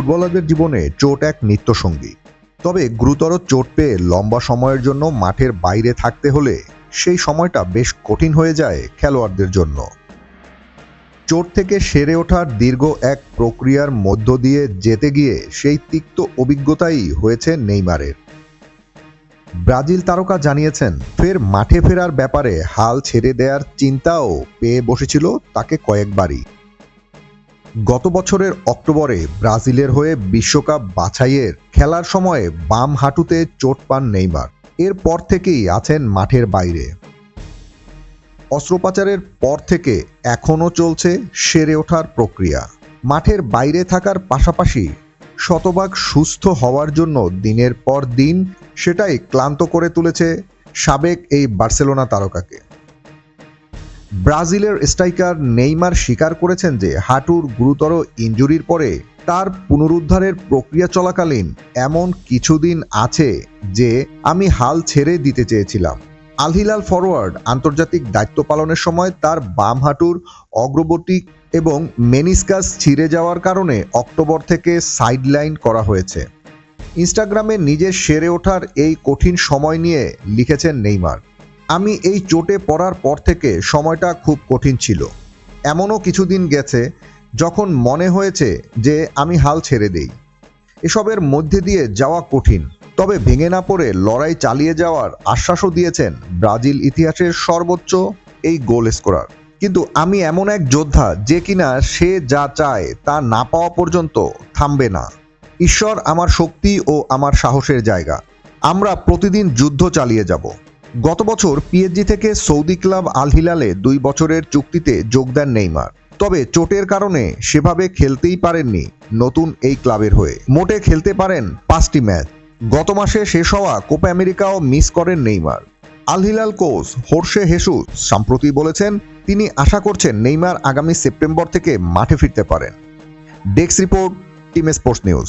ফুটবলারদের জীবনে চোট এক নিত্যসঙ্গী। তবে গুরুতর চোট পেয়ে লম্বা সময়ের জন্য মাঠের বাইরে থাকতে হলে সেই সময়টা বেশ কঠিন হয়ে যায় খেলোয়াড়দের জন্য। চোট থেকে সেরে ওঠার দীর্ঘ এক প্রক্রিয়ার মধ্য দিয়ে যেতে গিয়ে সেই তিক্ত অভিজ্ঞতাই হয়েছে নেইমারের। ব্রাজিল তারকা জানিয়েছেন, ফের মাঠে ফেরার ব্যাপারে হাল ছেড়ে দেওয়ার চিন্তাও পেয়ে বসেছিল তাকে কয়েকবারই। গত বছরের অক্টোবরে ব্রাজিলের হয়ে বিশ্বকাপ বাছাইয়ের খেলার সময়ে বাম হাঁটুতে চোট পান নেইমার। এরপর থেকেই আছেন মাঠের বাইরে। অস্ত্রোপচারের পর থেকে এখনও চলছে সেরে ওঠার প্রক্রিয়া। মাঠের বাইরে থাকার পাশাপাশি শতভাগ সুস্থ হওয়ার জন্য দিনের পর দিন সেটাই ক্লান্ত করে তুলেছে সাবেক এই বার্সেলোনা তারকাকে। ব্রাজিলের স্ট্রাইকার নেইমার স্বীকার করেছেন যে হাঁটুর গুরুতর ইনজুরির পরে তার পুনরুদ্ধারের প্রক্রিয়া চলাকালীন এমন কিছুদিন আছে যে আমি হাল ছেড়ে দিতে চেয়েছিলাম। আল হিলাল ফরওয়ার্ড আন্তর্জাতিক দায়িত্ব পালনের সময় তার বাম হাঁটুর অগ্রবর্তী এবং মেনিসকাস ছিঁড়ে যাওয়ার কারণে অক্টোবর থেকে সাইডলাইন করা হয়েছে। ইনস্টাগ্রামে নিজের সেরে ওঠার এই কঠিন সময় নিয়ে লিখেছেন নেইমার, আমি এই চোটে পড়ার পর থেকে সময়টা খুব কঠিন ছিল। এমনও কিছুদিন গেছে যখন মনে হয়েছে যে আমি হাল ছেড়ে দেই। এসবের মধ্যে দিয়ে যাওয়া কঠিন, তবে ভেঙে না পড়ে লড়াই চালিয়ে যাওয়ার আশ্বাসও দিয়েছেন ব্রাজিল ইতিহাসের সর্বোচ্চ এই গোল স্কোরার। কিন্তু আমি এমন এক যোদ্ধা যে কিনা সে যা চায় তা না পাওয়া পর্যন্ত থামবে না। ঈশ্বর আমার শক্তি ও আমার সাহসের জায়গা। আমরা প্রতিদিন যুদ্ধ চালিয়ে যাব। গত বছর পিএসজি থেকে সৌদি ক্লাব আল হিলালে 2 বছরের চুক্তিতে যোগ দেন নেইমার। তবে চোটের কারণে সেভাবে খেলতেই পারেননি নতুন এই ক্লাবের হয়ে। মোটে খেলতে পারেন 5টি ম্যাচ। গত মাসে শেষ হওয়া কোপা আমেরিকাও মিস করেন Neymar. Al Hilal coach Jorge Jesus সম্প্রতি বলেছেন তিনি আশা করছেন নেইমার আগামী সেপ্টেম্বর থেকে মাঠে ফিরতে পারেন। Desk report, team sports news.